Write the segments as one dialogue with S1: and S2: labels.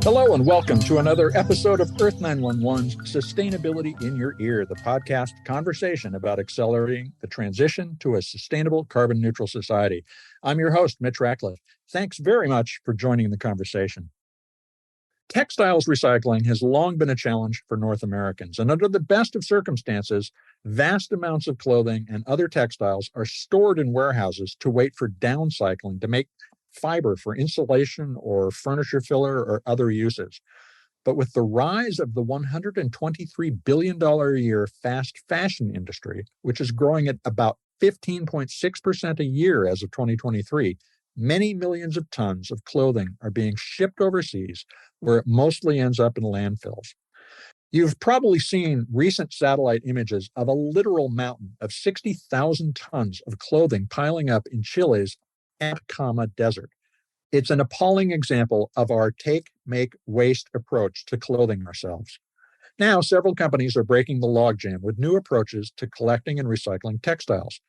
S1: Hello and welcome to another episode of Earth911's Sustainability in Your Ear, the podcast conversation about accelerating the transition to a sustainable carbon neutral society. I'm your host, Mitch Ratcliffe. Thanks very much for joining the conversation. Textiles recycling has long been a challenge for North Americans, and under the best of circumstances, vast amounts of clothing and other textiles are stored in warehouses to wait for downcycling to make fiber for insulation or furniture filler or other uses. But with the rise of the $123 billion a year fast fashion industry, which is growing at about 15.6% a year as of 2023, many millions of tons of clothing are being shipped overseas, where it mostly ends up in landfills. You've probably seen recent satellite images of a literal mountain of 60,000 tons of clothing piling up in Chile's Atacama Desert. It's an appalling example of our take, make, waste approach to clothing ourselves. Now, several companies are breaking the logjam with new approaches to collecting and recycling textiles.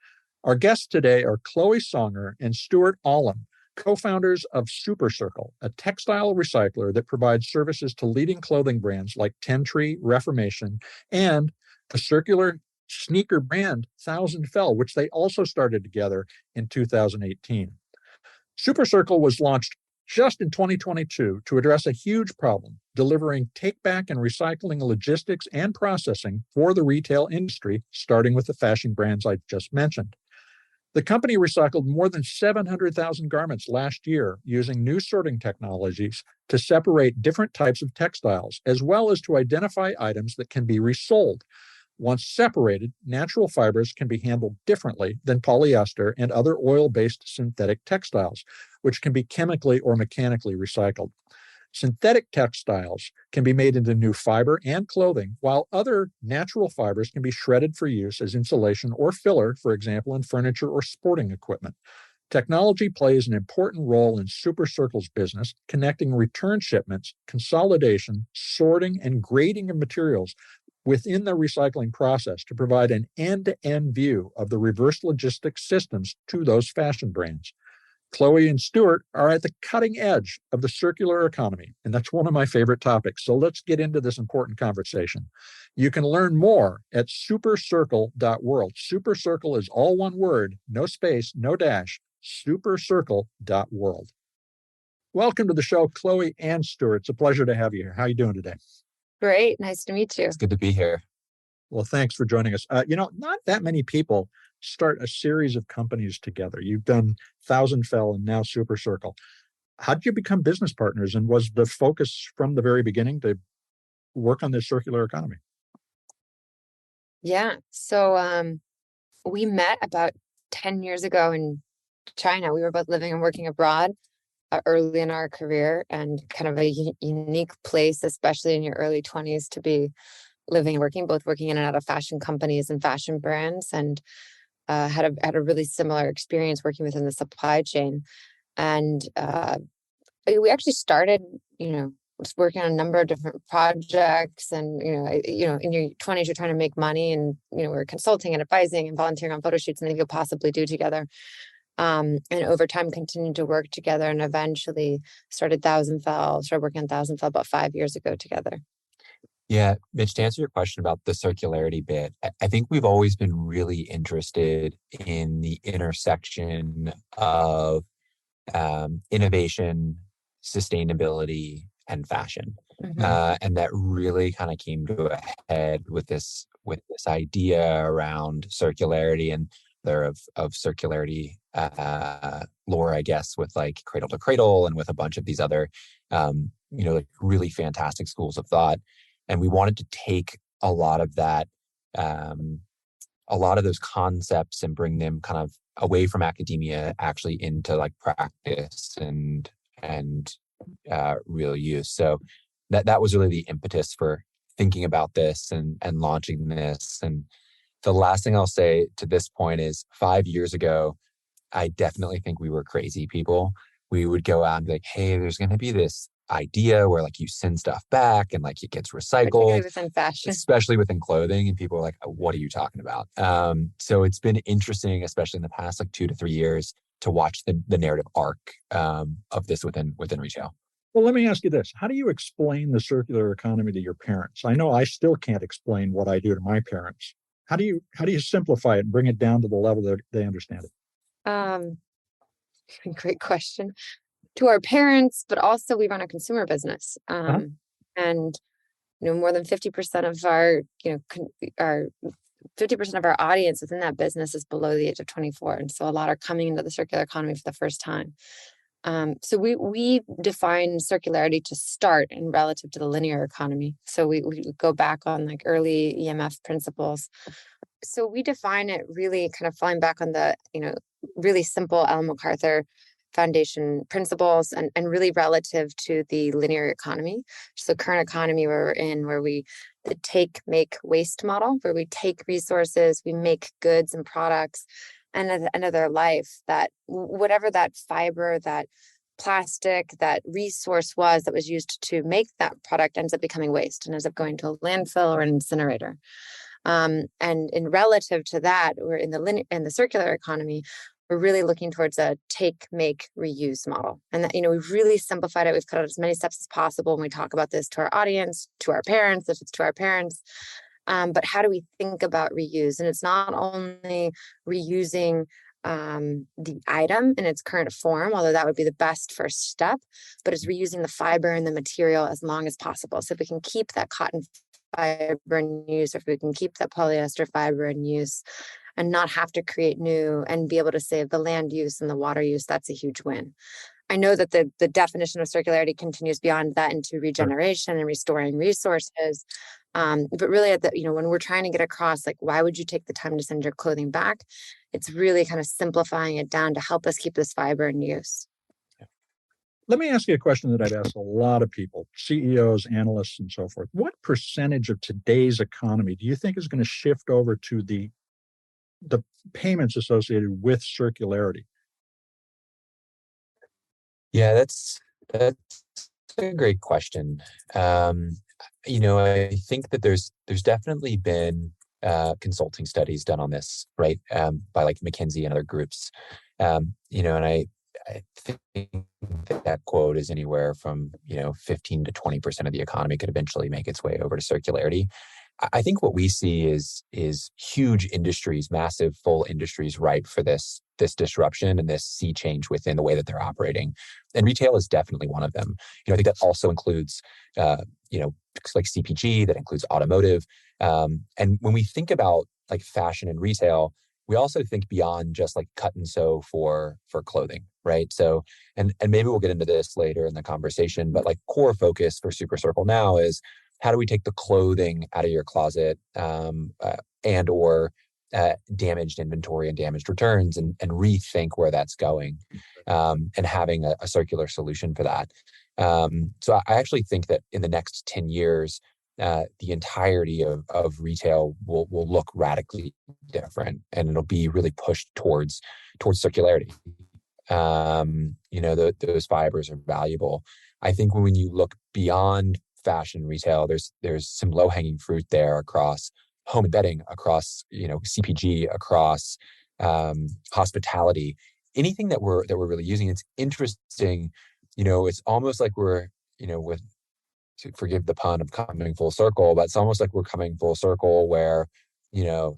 S1: Our guests today are Chloe Songer and Stuart Allen, co-founders of SuperCircle, a textile recycler that provides services to leading clothing brands like Ten Tree, Reformation, and a circular sneaker brand, Thousand Fell, which they also started together in 2018. SuperCircle was launched just in 2022 to address a huge problem, delivering take-back and recycling logistics and processing for the retail industry, starting with the fashion brands I just mentioned. The company recycled more than 700,000 garments last year using new sorting technologies to separate different types of textiles, as well as to identify items that can be resold. Once separated, natural fibers can be handled differently than polyester and other oil-based synthetic textiles, which can be chemically or mechanically recycled. Synthetic textiles can be made into new fiber and clothing, while other natural fibers can be shredded for use as insulation or filler, for example, in furniture or sporting equipment. Technology plays an important role in SuperCircle's business, connecting return shipments, consolidation, sorting, and grading of materials within the recycling process to provide an end-to-end view of the reverse logistics systems to those fashion brands. Chloe and Stuart are at the cutting edge of the circular economy, and that's one of my favorite topics. So let's get into this important conversation. You can learn more at supercircle.world. SuperCircle is all one word, no space, no dash, supercircle.world. Welcome to the show, Chloe and Stuart. It's a pleasure to have you here. How are you doing today?
S2: Great. Nice to meet you.
S3: It's good to be here.
S1: Well, thanks for joining us. Not that many people start a series of companies together. You've done Thousand Fell and now SuperCircle. How did you become business partners? And was the focus from the very beginning to work on this circular economy?
S2: Yeah. So we met about 10 years ago in China. We were both living and working abroad early in our career, and kind of a unique place, especially in your early 20s, to be living and working, both working in and out of fashion companies and fashion brands, and had a really similar experience working within the supply chain. And we actually started, just working on a number of different projects. And, in your 20s, you're trying to make money, and, we're consulting and advising and volunteering on photo shoots and anything you could possibly do together. And over time, continued to work together, and eventually started working on Thousand Fell about 5 years ago together.
S3: Yeah, Mitch, to answer your question about the circularity bit, I think we've always been really interested in the intersection of innovation, sustainability, and fashion.
S2: Mm-hmm.
S3: And that really kind of came to a head with this idea around circularity and of circularity lore, I guess, with like Cradle to Cradle and with a bunch of these other, like really fantastic schools of thought. And we wanted to take a lot of that, a lot of those concepts and bring them kind of away from academia, actually into like practice and real use. So that was really the impetus for thinking about this and launching this. And the last thing I'll say to this point is 5 years ago, I definitely think we were crazy people. We would go out and be like, hey, there's going to be this idea where like you send stuff back and like it gets recycled,
S2: particularly within fashion,
S3: especially within clothing, and people are like, what are you talking about? So it's been interesting, especially in the past like 2 to 3 years, to watch the narrative arc of this within retail.
S1: Well, let me ask you this. How do you explain the circular economy to your parents? I know I still can't explain what I do to my parents. How do you simplify it and bring it down to the level that they understand it?
S2: Um, Great question. To our parents, but also we run a consumer business.
S1: Uh-huh.
S2: And more than 50% of our, our 50% of our audience within that business is below the age of 24. And so a lot are coming into the circular economy for the first time. So we define circularity to start in relative to the linear economy. So we go back on like early EMF principles. So we define it really kind of falling back on the, really simple Ellen MacArthur Foundation principles and really relative to the linear economy. So the current economy we're in, where the take, make, waste model, where we take resources, we make goods and products, and at the end of their life, that whatever that fiber, that plastic, that resource that was used to make that product ends up becoming waste and ends up going to a landfill or an incinerator. And in relative to that, we're in the circular economy. We're really looking towards a take, make, reuse model. And that, we've really simplified it. We've cut out as many steps as possible when we talk about this to our audience, to our parents, if it's to our parents. But how do we think about reuse? And it's not only reusing the item in its current form, although that would be the best first step, but it's reusing the fiber and the material as long as possible. So if we can keep that cotton fiber in use, or if we can keep that polyester fiber in use and not have to create new and be able to save the land use and the water use, that's a huge win. I know that the definition of circularity continues beyond that into regeneration and restoring resources. But really, when we're trying to get across, like, why would you take the time to send your clothing back? It's really kind of simplifying it down to help us keep this fiber in use.
S1: Let me ask you a question that I've asked a lot of people, CEOs, analysts, and so forth. What percentage of today's economy do you think is going to shift over to the payments associated with circularity?
S3: Yeah, that's a great question. I think that there's definitely been consulting studies done on this, right? By like McKinsey and other groups. And I think that quote is anywhere from 15 to 20% of the economy could eventually make its way over to circularity. I think what we see is huge industries, massive full industries ripe for this disruption and this sea change within the way that they're operating. And retail is definitely one of them. I think that also includes, like CPG, that includes automotive. And when we think about like fashion and retail, we also think beyond just like cut and sew for clothing, right? So, and maybe we'll get into this later in the conversation, but like core focus for SuperCircle now is, how do we take the clothing out of your closet and or damaged inventory and damaged returns and rethink where that's going and having a circular solution for that. So I actually think that in the next 10 years, the entirety of retail will look radically different, and it'll be really pushed towards circularity. Those fibers are valuable. I think when you look beyond fashion retail, there's some low-hanging fruit there across home and bedding, across CPG, across hospitality, anything that we're really using. It's interesting, it's almost like we're with, to forgive the pun of coming full circle, but it's almost like we're coming full circle where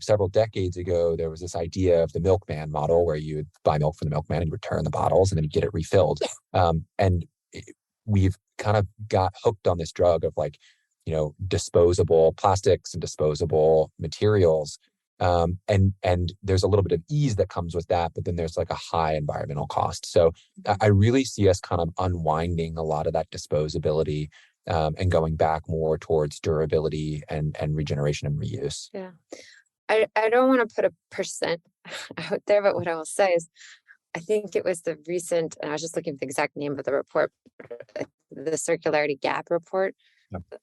S3: several decades ago there was this idea of the milkman model, where you would buy milk from the milkman and return the bottles and then you get it refilled, we've kind of got hooked on this drug of like, disposable plastics and disposable materials. And there's a little bit of ease that comes with that, but then there's like a high environmental cost. So I really see us kind of unwinding a lot of that disposability and going back more towards durability and regeneration and reuse.
S2: Yeah. I don't want to put a percent out there, but what I will say is, I think it was the recent, and I was just looking for the exact name of the report, the Circularity Gap report,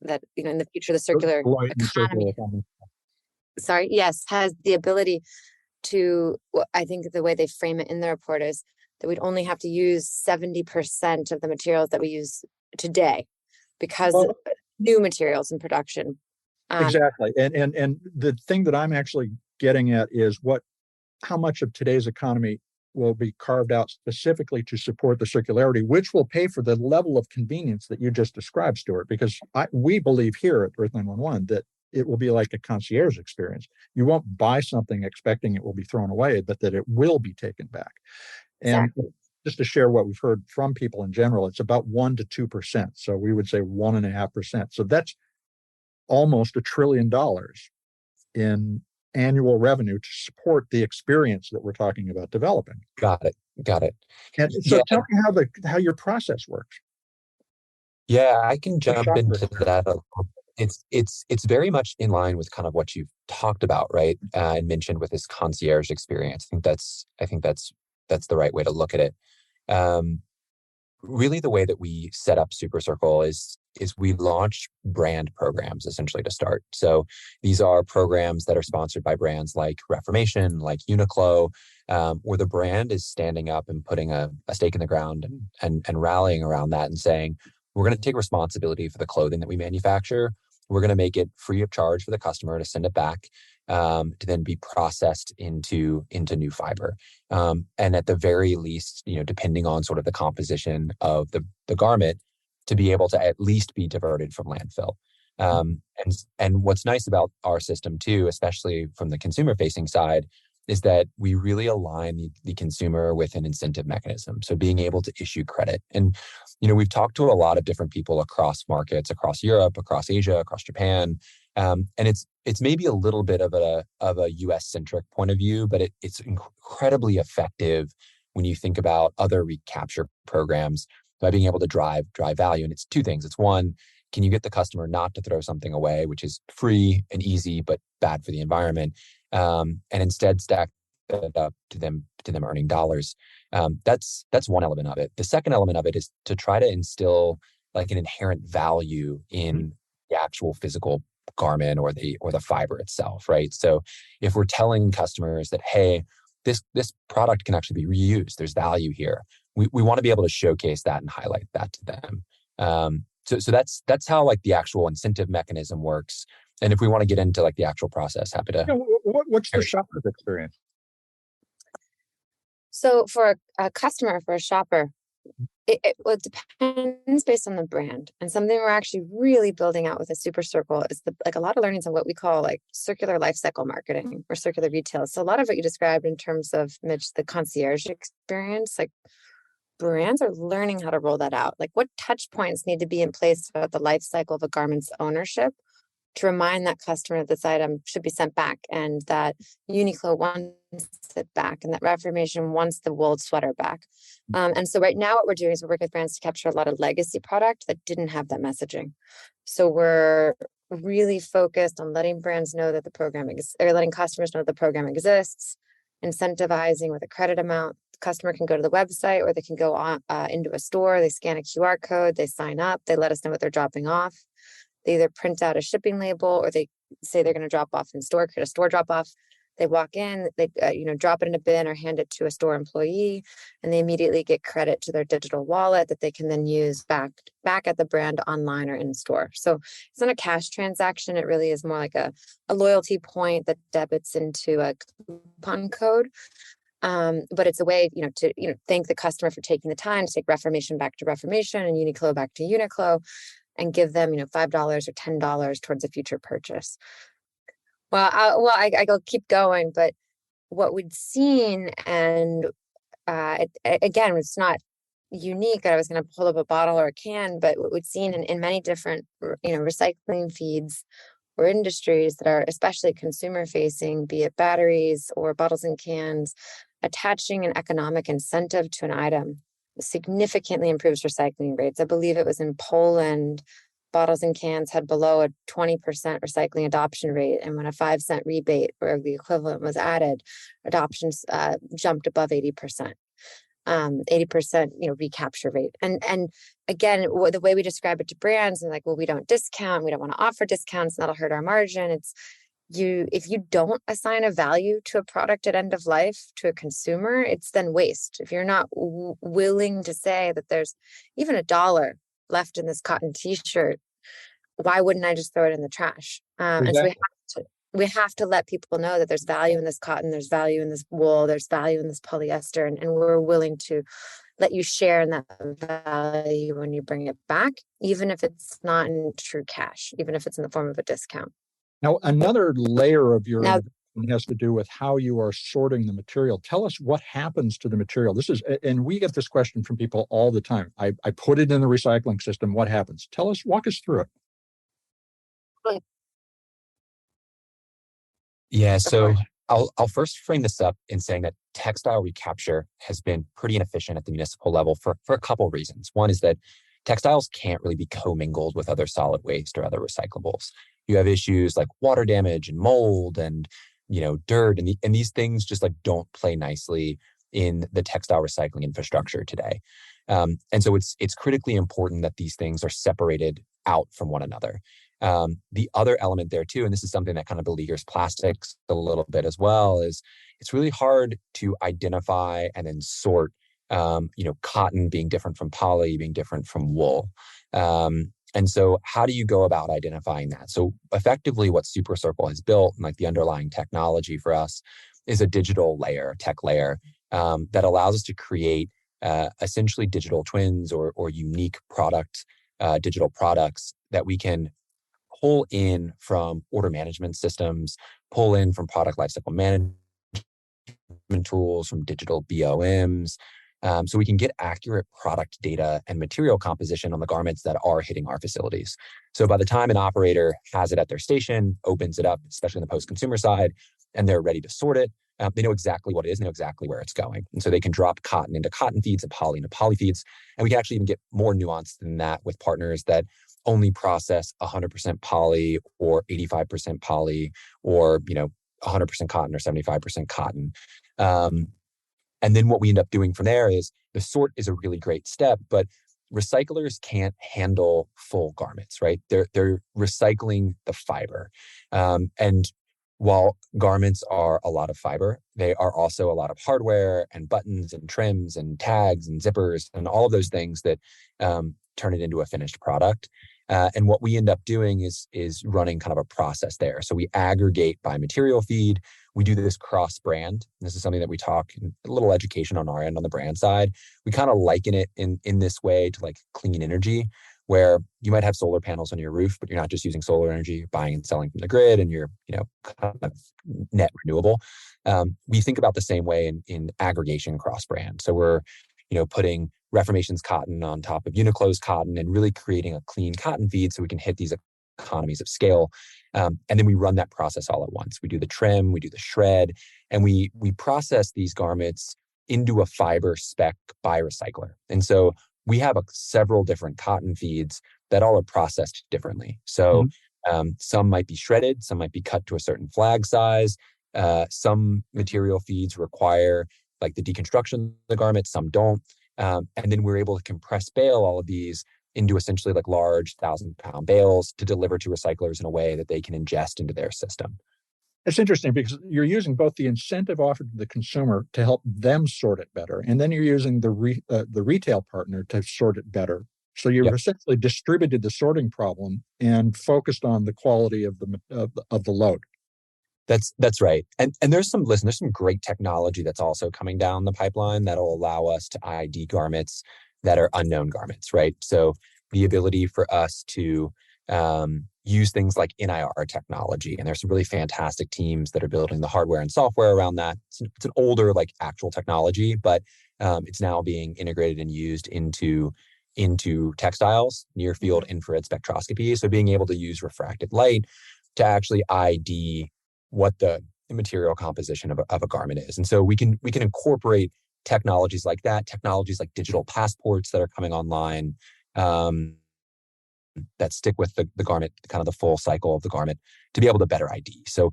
S2: that, in the future, the circular economy, has the ability to, I think the way they frame it in the report is that we'd only have to use 70% of the materials that we use today because of new materials in production.
S1: Exactly. And the thing that I'm actually getting at is how much of today's economy will be carved out specifically to support the circularity, which will pay for the level of convenience that you just described, Stuart, because we believe here at Earth 911 that it will be like a concierge experience. You won't buy something expecting it will be thrown away, but that it will be taken back. And
S2: Exactly.
S1: just to share what we've heard from people in general, it's about 1 to 2%. So we would say 1.5%. So that's almost $1 trillion in annual revenue to support the experience that we're talking about developing.
S3: Got it.
S1: And so tell me how your process works.
S3: Yeah, I can jump into that. It's very much in line with kind of what you've talked about, right? And mentioned with this concierge experience. I think that's the right way to look at it. Really, the way that we set up SuperCircle is we launch brand programs essentially to start. So these are programs that are sponsored by brands like Reformation, like Uniqlo, where the brand is standing up and putting a stake in the ground and rallying around that and saying, we're going to take responsibility for the clothing that we manufacture. We're going to make it free of charge for the customer to send it back, to then be processed into new fiber. And at the very least, depending on sort of the composition of the garment, to be able to at least be diverted from landfill. And what's nice about our system too, especially from the consumer facing side, is that we really align the consumer with an incentive mechanism. So being able to issue credit. And, we've talked to a lot of different people across markets, across Europe, across Asia, across Japan. And it's maybe a little bit of a US centric point of view, but it's incredibly effective when you think about other recapture programs by being able to drive value. And it's two things. It's one, can you get the customer not to throw something away, which is free and easy, but bad for the environment, and instead stack that up to them earning dollars. That's one element of it. The second element of it is to try to instill like an inherent value in the actual physical garment or the fiber itself, right? So if we're telling customers that, hey, this product can actually be reused, there's value here, we want to be able to showcase that and highlight that to them. So that's how like the actual incentive mechanism works. And if we want to get into like the actual process, happy to.
S1: What's the shopper's experience?
S2: So for a customer, for a shopper, it depends based on the brand. And something we're actually really building out with a SuperCircle is a lot of learnings on what we call like circular life cycle marketing or circular retail. So a lot of what you described in terms of, Mitch, the concierge experience, like brands are learning how to roll that out. Like what touch points need to be in place about the life cycle of a garment's ownership to remind that customer that this item should be sent back and that Uniqlo wants it back and that Reformation wants the wool sweater back. And so right now what we're doing is we're working with brands to capture a lot of legacy product that didn't have that messaging. So we're really focused on letting brands know that the program or letting customers know the program exists, incentivizing with a credit amount. The customer can go to the website or they can go on into a store, they scan a QR code, they sign up, they let us know what they're dropping off. They either print out a shipping label or they say they're going to drop off in store, create a store drop off. They walk in, they drop it in a bin or hand it to a store employee, and they immediately get credit to their digital wallet that they can then use back at the brand online or in store. So it's not a cash transaction. It really is more like a loyalty point that debits into a coupon code. But it's a way, to thank the customer for taking the time to take Reformation back to Reformation and Uniqlo back to Uniqlo, and give them, $5 or $10 towards a future purchase. Well, I'll keep going, but what we'd seen, and again, it's not unique that I was going to pull up a bottle or a can, but what we'd seen in many different, recycling feeds or industries that are especially consumer facing, be it batteries or bottles and cans, attaching an economic incentive to an item significantly improves recycling rates. I believe it was in Poland, bottles and cans had below a 20% recycling adoption rate. And when a 5-cent rebate or the equivalent was added, adoptions jumped above 80%. 80% recapture rate. And again, the way we describe it to brands and we don't discount, we don't want to offer discounts, and that'll hurt our margin. It's if you don't assign a value to a product at end of life to a consumer, it's then waste. If you're not willing to say that there's even $1 left in this cotton t-shirt, why wouldn't I just throw it in the trash? And so we have to. we have to let people know that there's value in this cotton, there's value in this wool, there's value in this polyester, and we're willing to let you share in that value when you bring it back, even if it's not in true cash, even if it's in the form of a discount.
S1: Now, another layer of your
S2: Now,
S1: has to do with how you are sorting the material. Tell us what happens to the material. This is, and we get this question from people all the time. I put it in the recycling system. What happens? Tell us, walk us through it.
S3: Yeah, so I'll first frame this up in saying that textile recapture has been pretty inefficient at the municipal level for a couple of reasons. One is that textiles can't really be commingled with other solid waste or other recyclables. You have issues like water damage and mold and dirt, and these things just like don't play nicely in the textile recycling infrastructure today. And so it's critically important that these things are separated out from one another. The other element there too, and this is something that kind of beleaguers plastics a little bit as well, is it's really hard to identify and then sort, cotton being different from poly, being different from wool. And so how do you go about identifying that? So effectively what SuperCircle has built, and like the underlying technology for us, is a digital layer, tech layer, that allows us to create essentially digital twins or unique digital products that we can pull in from order management systems, pull in from product lifecycle management tools, from digital BOMs, so we can get accurate product data and material composition on the garments that are hitting our facilities. So by the time an operator has it at their station, opens it up, especially on the post-consumer side, and they're ready to sort it, they know exactly what it is, and know exactly where it's going. And so they can drop cotton into cotton feeds and poly into poly feeds. And we can actually even get more nuanced than that with partners that only process 100% poly or 85% poly or 100% cotton or 75% cotton. And then what we end up doing from there is the sort is a really great step, but recyclers can't handle full garments, right? They're recycling the fiber. And while garments are a lot of fiber, they are also a lot of hardware and buttons and trims and tags and zippers and all of those things that turn it into a finished product. And what we end up doing is running kind of a process there. So we aggregate by material feed. We do this cross-brand. This is something that we talk, a little education on our end on the brand side. We kind of liken it in this way to like clean energy, where you might have solar panels on your roof, but you're not just using solar energy, you're buying and selling from the grid, and you're kind of net renewable. We think about the same way in aggregation cross-brand. So we're putting Reformation's cotton on top of Uniqlo's cotton and really creating a clean cotton feed so we can hit these economies of scale. And then we run that process all at once. We do the trim, we do the shred, and we process these garments into a fiber spec by recycler. And so we have several different cotton feeds that all are processed differently. So some might be shredded, some might be cut to a certain flag size. Some material feeds require like the deconstruction of the garment, some don't. And then we're able to compress bale all of these into essentially like large 1,000-pound bales to deliver to recyclers in a way that they can ingest into their system.
S1: It's interesting because you're using both the incentive offered to the consumer to help them sort it better, and then you're using the retail partner to sort it better. So you've essentially distributed the sorting problem and focused on the quality of the load.
S3: That's right. And there's some great technology that's also coming down the pipeline that'll allow us to ID garments that are unknown garments, right? So the ability for us to use things like NIR technology, and there's some really fantastic teams that are building the hardware and software around that. It's an older like actual technology, but it's now being integrated and used into textiles, near field infrared spectroscopy. So being able to use refracted light to actually ID what the material composition of a garment is. And so we can incorporate technologies like that, technologies like digital passports that are coming online that stick with the garment, kind of the full cycle of the garment, to be able to better ID. So,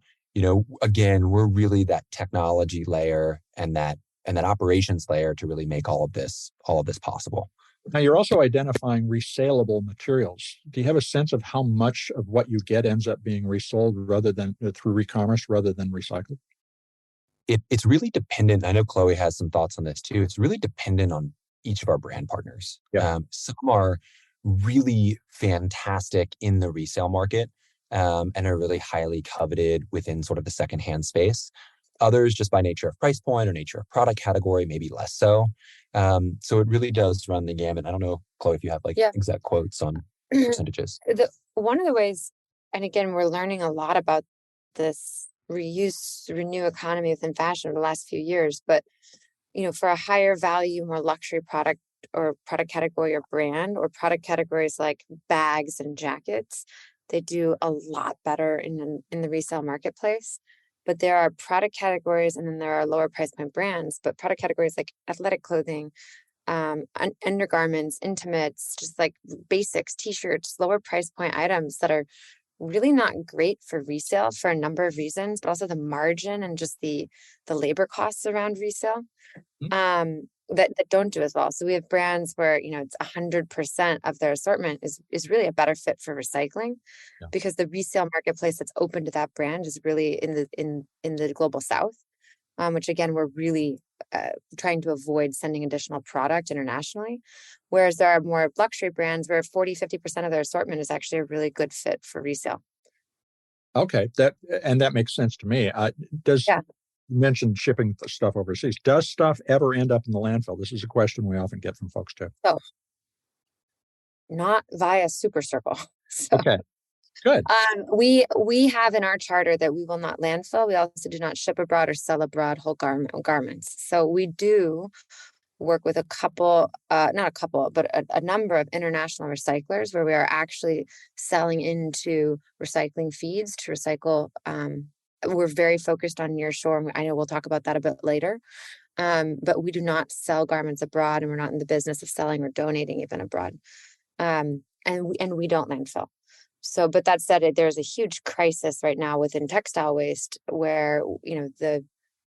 S3: again, we're really that technology layer and that operations layer to really make all of this possible.
S1: Now, you're also identifying resaleable materials. Do you have a sense of how much of what you get ends up being resold rather than through e-commerce rather than recycled?
S3: It's really dependent. I know Chloe has some thoughts on this too. It's really dependent on each of our brand partners.
S1: Yeah.
S3: Some are really fantastic in the resale market. and are really highly coveted within sort of the secondhand space. Others, just by nature of price point or nature of product category, maybe less so. So it really does run the gamut. I don't know, Chloe, if you have exact quotes on percentages.
S2: One of the ways, and again, we're learning a lot about this reuse, renew economy within fashion over the last few years, but for a higher value, more luxury product or product category or brand, or product categories like bags and jackets, they do a lot better in the resale marketplace. But there are product categories, and then there are lower price point brands, but product categories like athletic clothing, undergarments, intimates, just like basics, t-shirts, lower price point items that are really not great for resale for a number of reasons, but also the margin and just the labor costs around resale that don't do as well. So we have brands where it's 100% of their assortment is really a better fit for recycling, because the resale marketplace that's open to that brand is really in the global south, which again we're really trying to avoid sending additional product internationally. Whereas there are more luxury brands where 40-50% of their assortment is actually a really good fit for resale.
S1: Okay, that makes sense to me. You mentioned shipping stuff overseas. Does stuff ever end up in the landfill? This is a question we often get from folks too.
S2: So, not via SuperCircle. So,
S1: okay, good.
S2: We have in our charter that we will not landfill. We also do not ship abroad or sell abroad whole garments. So we do work with a number of international recyclers where we are actually selling into recycling feeds to recycle. We're very focused on nearshore. I know we'll talk about that a bit later. But we do not sell garments abroad, and we're not in the business of selling or donating even abroad. And we don't landfill. So, but that said, there's a huge crisis right now within textile waste where,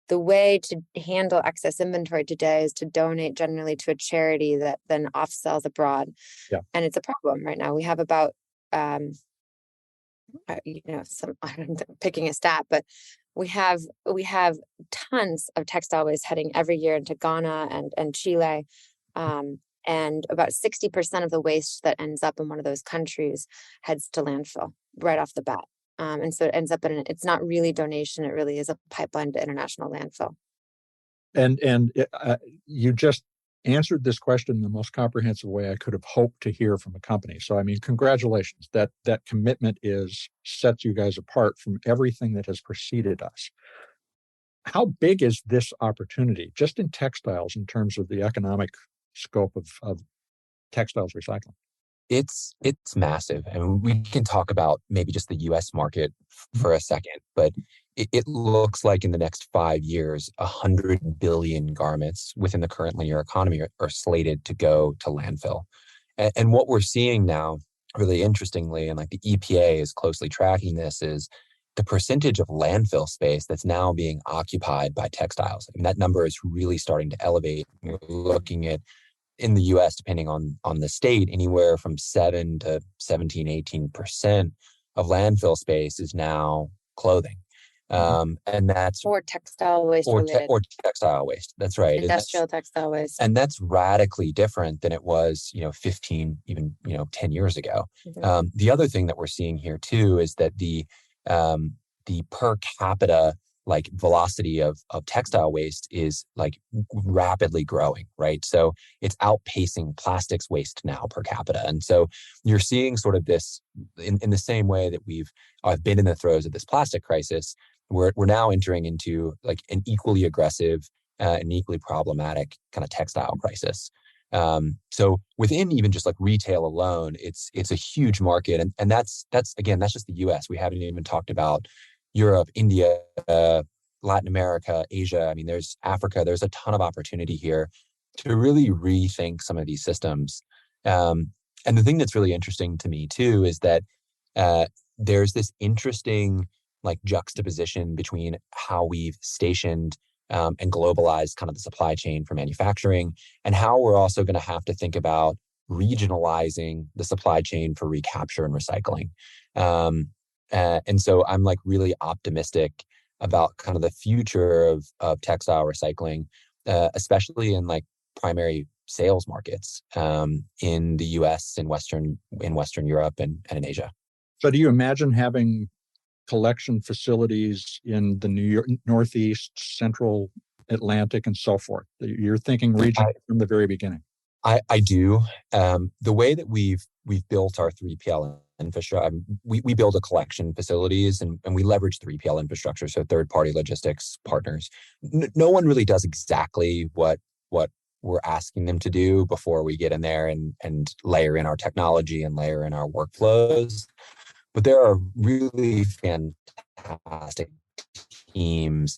S2: the way to handle excess inventory today is to donate generally to a charity that then off-sells abroad.
S1: Yeah.
S2: And it's a problem right now. We have about, I'm picking a stat, but we have tons of textile waste heading every year into Ghana and Chile. And about 60% of the waste that ends up in one of those countries heads to landfill right off the bat. And so it ends up it's not really donation. It really is a pipeline to international landfill.
S1: And you just answered this question in the most comprehensive way I could have hoped to hear from a company. So, I mean, congratulations. That commitment sets you guys apart from everything that has preceded us. How big is this opportunity just in textiles in terms of the economic scope of textiles recycling?
S3: It's massive. I mean, we can talk about maybe just the U.S. market for a second, but it looks like in the next 5 years, 100 billion garments within the current linear economy are slated to go to landfill. And what we're seeing now, really interestingly, and like the EPA is closely tracking this, is the percentage of landfill space that's now being occupied by textiles. I mean, that number is really starting to elevate. We're looking at, in the U.S., depending on the state, anywhere from 7 to 17, 18% of landfill space is now clothing. And that's
S2: or textile waste
S3: or textile waste. That's right.
S2: Industrial textile waste.
S3: And that's radically different than it was, 15, even, 10 years ago. Mm-hmm. The other thing that we're seeing here too is that the per capita velocity of textile waste is rapidly growing, right? So it's outpacing plastics waste now per capita. And so you're seeing sort of this in the same way that I've been in the throes of this plastic crisis. We're now entering into an equally aggressive and equally problematic kind of textile crisis. So within even just retail alone, it's a huge market. And that's just the US. We haven't even talked about Europe, India, Latin America, Asia. I mean, there's Africa. There's a ton of opportunity here to really rethink some of these systems. And the thing that's really interesting to me too is that there's this interesting juxtaposition between how we've stationed and globalized kind of the supply chain for manufacturing, and how we're also going to have to think about regionalizing the supply chain for recapture and recycling. And so I'm really optimistic about kind of the future of textile recycling, especially in primary sales markets in the US, in Western Europe, and in Asia.
S1: So do you imagine having collection facilities in the New York, Northeast, Central Atlantic, and so forth? You're thinking region from the very beginning.
S3: I do. The way that we've built our 3PL infrastructure, we build a collection facilities and we leverage 3PL infrastructure, so third-party logistics partners. No one really does exactly what we're asking them to do before we get in there and layer in our technology and layer in our workflows. But there are really fantastic teams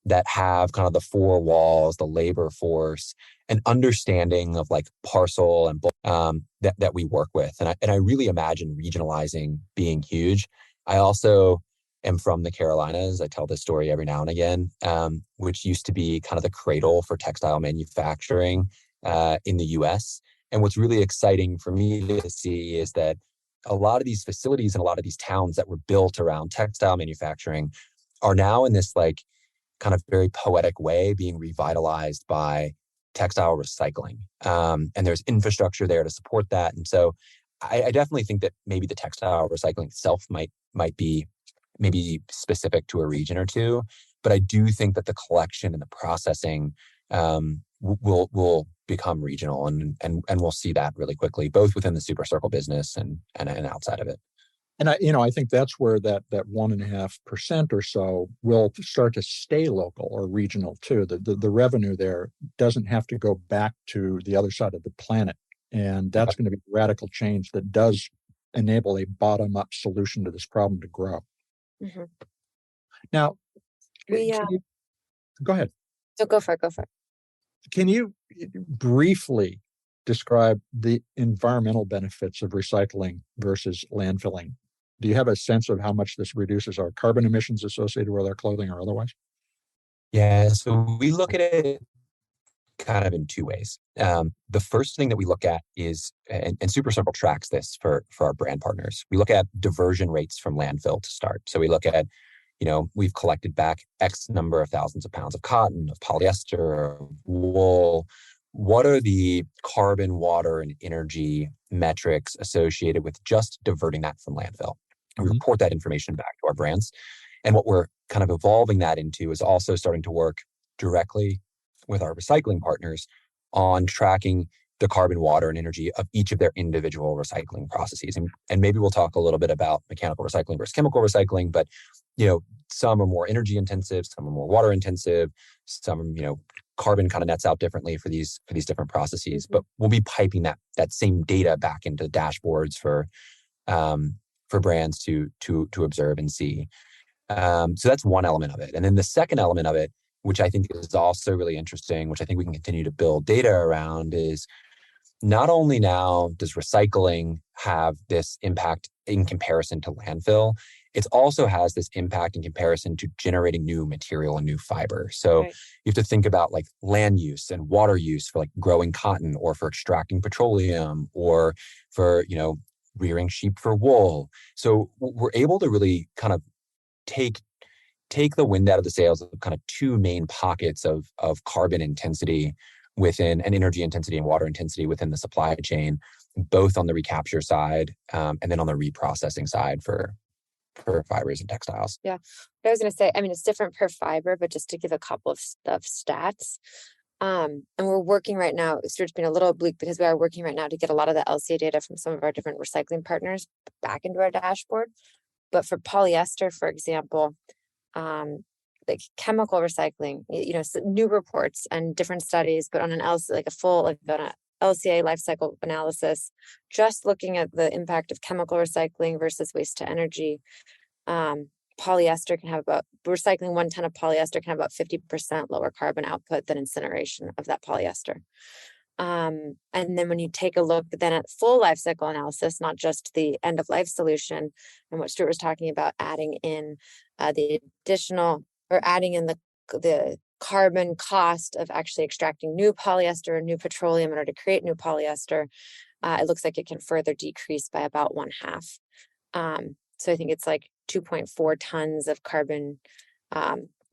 S3: that have kind of the four walls, the labor force, an understanding of like parcel and that we work with. And I really imagine regionalizing being huge. I also am from the Carolinas. I tell this story every now and again, which used to be kind of the cradle for textile manufacturing in the US. And what's really exciting for me to see is that a lot of these facilities and a lot of these towns that were built around textile manufacturing are now in this like kind of very poetic way being revitalized by textile recycling. And there's infrastructure there to support that. And so I definitely think that maybe the textile recycling itself might be maybe specific to a region or two, but I do think that the collection and the processing will become regional, and we'll see that really quickly, both within the SuperCircle business and outside of it.
S1: And I think that's where that 1.5% or so will start to stay local or regional too. The revenue there doesn't have to go back to the other side of the planet, and that's going to be a radical change that does enable a bottom-up solution to this problem to grow.
S2: Mm-hmm.
S1: Now, go ahead.
S2: So go for it.
S1: Can you briefly describe the environmental benefits of recycling versus landfilling? Do you have a sense of how much this reduces our carbon emissions associated with our clothing or otherwise?
S3: Yeah, so we look at it kind of in two ways. The first thing that we look at is, and SuperCircle tracks this for our brand partners, we look at diversion rates from landfill to start. So we look at, we've collected back X number of thousands of pounds of cotton, of polyester, of wool. What are the carbon, water, and energy metrics associated with just diverting that from landfill? And we report that information back to our brands. And what we're kind of evolving that into is also starting to work directly with our recycling partners on tracking the carbon, water, and energy of each of their individual recycling processes. And maybe we'll talk a little bit about mechanical recycling versus chemical recycling, but some are more energy intensive, some are more water intensive, some, carbon kind of nets out differently for these different processes. But we'll be piping that same data back into dashboards for brands to observe and see. So that's one element of it. And then the second element of it, which I think is also really interesting, which I think we can continue to build data around, is not only now does recycling have this impact in comparison to landfill, it also has this impact in comparison to generating new material and new fiber. So you have to think about like land use and water use for like growing cotton or for extracting petroleum or for, rearing sheep for wool. So we're able to really kind of take the wind out of the sails of kind of two main pockets of carbon intensity within, and energy intensity and water intensity within the supply chain, both on the recapture side and then on the reprocessing side for fibers and textiles.
S2: Yeah. I was going to say, it's different per fiber, but just to give a couple of stats. And we're working right now, Stuart's been a little oblique because we are working right now to get a lot of the LCA data from some of our different recycling partners back into our dashboard. But for polyester, for example, like chemical recycling, new reports and different studies, but on an LCA life cycle analysis, just looking at the impact of chemical recycling versus waste to energy, polyester can have about, recycling 1 ton of polyester can have about 50% lower carbon output than incineration of that polyester. And then when you take a look then at full life cycle analysis, not just the end of life solution, and what Stuart was talking about, adding in the additional, or adding in the carbon cost of actually extracting new polyester or new petroleum in order to create new polyester, it looks like it can further decrease by about 1/2. So I think it's like 2.4 tons of carbon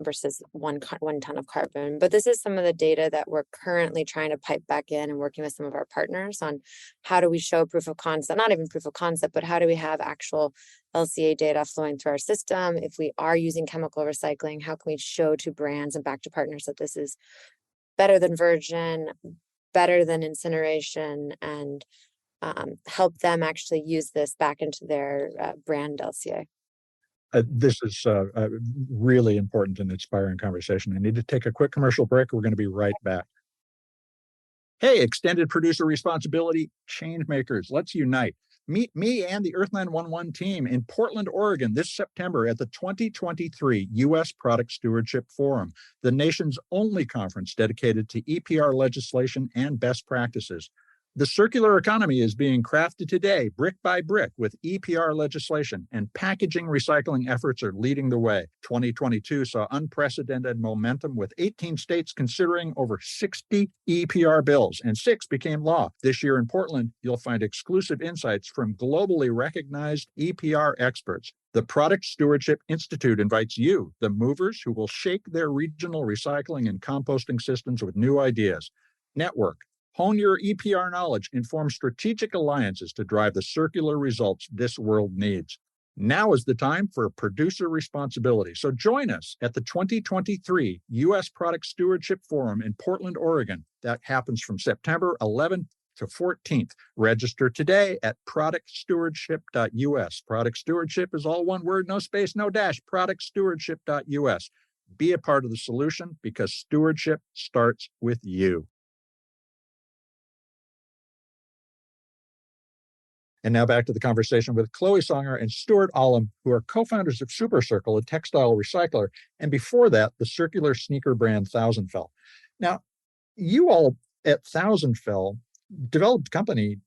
S2: versus one ton of carbon. But this is some of the data that we're currently trying to pipe back in and working with some of our partners on how do we show proof of concept, not even proof of concept, but how do we have actual LCA data flowing through our system? If we are using chemical recycling, how can we show to brands and back to partners that this is better than virgin, better than incineration, and help them actually use this back into their brand LCA.
S1: This is a really important and inspiring conversation. I need to take a quick commercial break. We're going to be right back. Hey, extended producer responsibility change makers, let's unite. Meet me and the Earth911 team in Portland, Oregon this September at the 2023 U.S. Product Stewardship Forum, the nation's only conference dedicated to EPR legislation and best practices. The circular economy is being crafted today, brick by brick, with EPR legislation, and packaging recycling efforts are leading the way. 2022 saw unprecedented momentum, with 18 states considering over 60 EPR bills, and 6 became law. This year in Portland, you'll find exclusive insights from globally recognized EPR experts. The Product Stewardship Institute invites you, the movers who will shake their regional recycling and composting systems with new ideas. Network. Hone your EPR knowledge and form strategic alliances to drive the circular results this world needs. Now is the time for producer responsibility. So join us at the 2023 U.S. Product Stewardship Forum in Portland, Oregon. That happens from September 11th to 14th. Register today at productstewardship.us. Product stewardship is all one word, no space, no dash. Productstewardship.us. Be a part of the solution, because stewardship starts with you. And now back to the conversation with Chloe Songer and Stuart Olam, who are co-founders of SuperCircle, a textile recycler, and before that, the circular sneaker brand Thousandfell. Now, you all at Thousandfell developed a company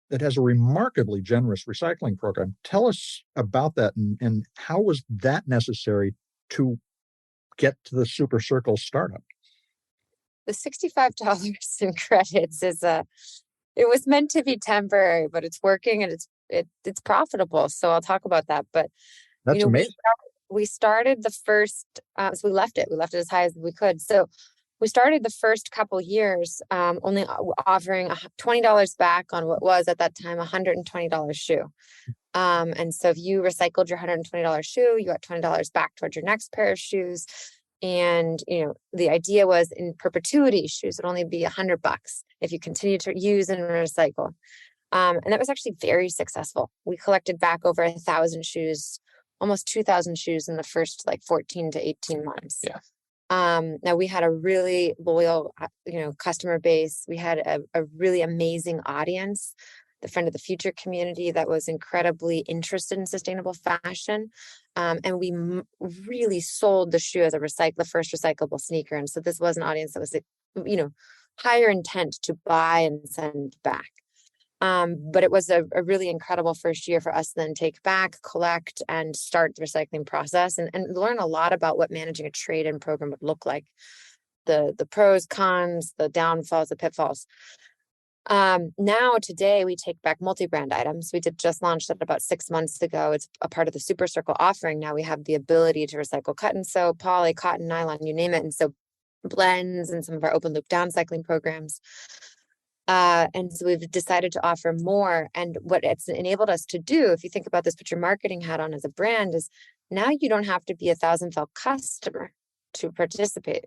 S1: that has a remarkably generous recycling program. Tell us about that, and how was that necessary to get to the SuperCircle startup?
S2: The $65 in credits is it was meant to be temporary, but it's working and it's profitable. So I'll talk about that. But
S1: that's amazing.
S2: We started the first, so we left it as high as we could. So we started the first couple years only offering $20 back on what was at that time $120 shoe. And so if you recycled your $120 shoe, you got $20 back towards your next pair of shoes. And, the idea was in perpetuity, shoes would only be $100 if you continue to use and recycle. And that was actually very successful. We collected back over 1,000 shoes, almost 2,000 shoes in the first 14 to 18 months.
S3: Yeah.
S2: Now we had a really loyal, customer base. We had a really amazing audience, the Friend of the Future community that was incredibly interested in sustainable fashion. And we really sold the shoe as the first recyclable sneaker. And so this was an audience that was, higher intent to buy and send back. But it was a really incredible first year for us to then take back, collect, and start the recycling process and learn a lot about what managing a trade-in program would look like. The pros, cons, the downfalls, the pitfalls. Now today we take back multi-brand items. We just launched it about 6 months ago. It's a part of the SuperCircle offering. Now we have the ability to recycle cut and sew, poly, cotton, nylon, you name it. And so blends and some of our open loop downcycling programs. And so we've decided to offer more. And what it's enabled us to do, if you think about this, put your marketing hat on as a brand, is now you don't have to be a Thousandfell customer to participate.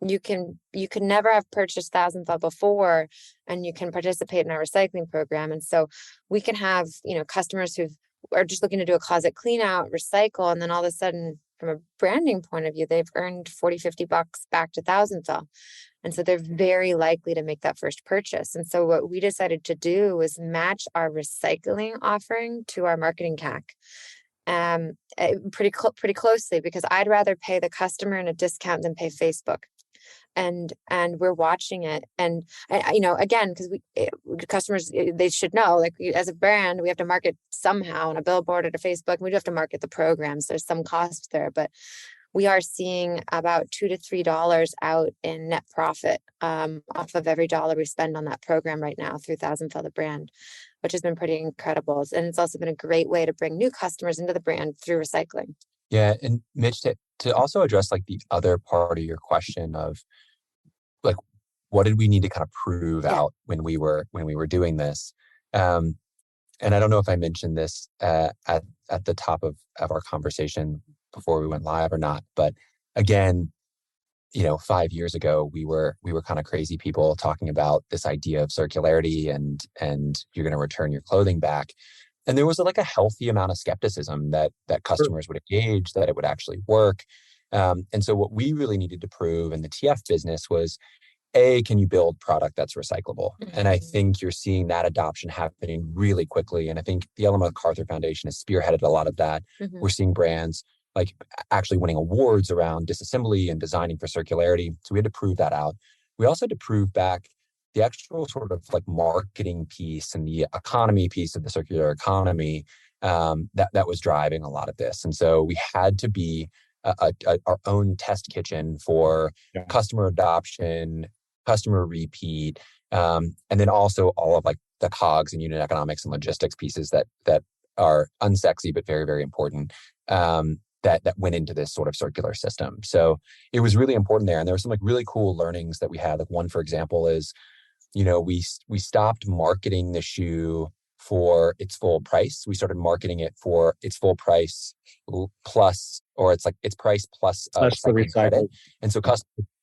S2: You can never have purchased Thousandfell before, and you can participate in our recycling program. And so we can have, customers who are just looking to do a closet clean out, recycle, and then all of a sudden, from a branding point of view, they've earned $40-50 back to Thousandfell. And so they're very likely to make that first purchase. And so what we decided to do was match our recycling offering to our marketing CAC. Pretty closely, because I'd rather pay the customer in a discount than pay Facebook. And we're watching it. And again, because customers, they should know, as a brand, we have to market somehow on a billboard or to Facebook. We do have to market the programs. There's some cost there, but we are seeing about $2 to $3 out in net profit off of every dollar we spend on that program right now through Thousandfell, the brand, which has been pretty incredible. And it's also been a great way to bring new customers into the brand through recycling.
S3: Yeah. And Mitch, to also address like the other part of your question of like, what did we need to kind of prove out when we were doing this? Um, and I don't know if I mentioned this at the top of our conversation before we went live or not, but again, 5 years ago, we were kind of crazy people talking about this idea of circularity and you're going to return your clothing back. And there was like a healthy amount of skepticism that customers would engage, that it would actually work. And so what we really needed to prove in the TF business was, can you build product that's recyclable? Mm-hmm. And I think you're seeing that adoption happening really quickly. And I think the Ellen MacArthur Foundation has spearheaded a lot of that. Mm-hmm. We're seeing brands like actually winning awards around disassembly and designing for circularity. So we had to prove that out. We also had to prove back the actual sort of like marketing piece and the economy piece of the circular economy that was driving a lot of this. And so we had to be our own test kitchen for customer adoption, customer repeat, and then also all of like the COGS and unit economics and logistics pieces that are unsexy but very, very important. That went into this sort of circular system. So it was really important there. And there were some like really cool learnings that we had. Like one, for example, is, we stopped marketing the shoe for its full price. We started marketing it for its full price plus, or it's like its price plus recycling credit. And so